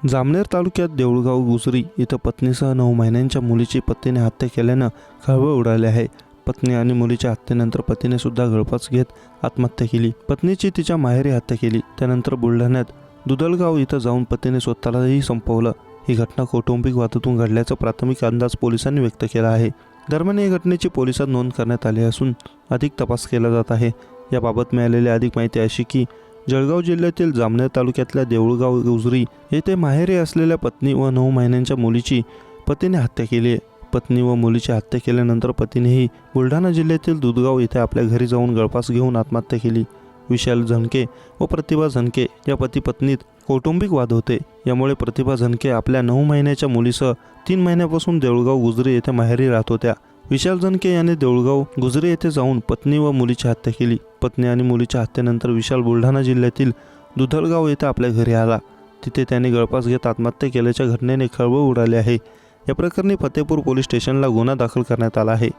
जामनेर तालुक्यात देऊळगाव गुजरी इथं पत्नीसह 9 महिन्यांच्या मुलीची पतीने हत्या केल्यानं खळबळ उडाली आहे। पत्नी आणि मुलीच्या हत्येनंतर पतीने सुद्धा गळफास घेत आत्महत्या केली। पत्नीची तिच्या माहेरी हत्या केली। त्यानंतर बुलढाण्यात दुधलगाव इथं जाऊन पतीने स्वतःलाही संपवलं। ही घटना कौटुंबिक वादातून घडल्याचा प्राथमिक अंदाज पोलिसांनी व्यक्त केला आहे। दरम्यान या घटनेची पोलिसात नोंद करण्यात आली असून अधिक तपास केला जात आहे। याबाबत मिळालेली अधिक माहिती अशी की जळगाव जिल्ह्यातील जामनेर तालुक्यातल्या देऊळगाव गुजरी येथे माहेरी असलेल्या पत्नी व 9 महिन्यांच्या मुलीची पतीने हत्या केली आहे। पत्नी व मुलीची हत्या केल्यानंतर पतीनेही बुलढाणा जिल्ह्यातील दुधगाव येथे आपल्या घरी जाऊन गळफास घेऊन आत्महत्या केली। विशाल झणके व प्रतिभा झणके या पती पत्नीत कौटुंबिक वाद होते। यामुळे प्रतिभा झणके आपल्या 9 महिन्याच्या मुलीसह 3 महिन्यापासून देऊळगाव गुजरी येथे माहेरी राहत होत्या। विशाल झणके याने देऊळगाव गुजरी येथे जाऊन पत्नी व मुलीची हत्या केली। पत्नी आणि मुलीच्या हत्येनंतर विशाल बुलढाणा जिल्ह्यातील दुधलगाव येथे आपल्या घरी आला। तिथे त्याने गळफास घेत आत्महत्या केल्याच्या घटनेने खळबळ उडाली आहे। या प्रकरणी फतेपूर पोलीस स्टेशनला गुन्हा दाखल करण्यात आला आहे।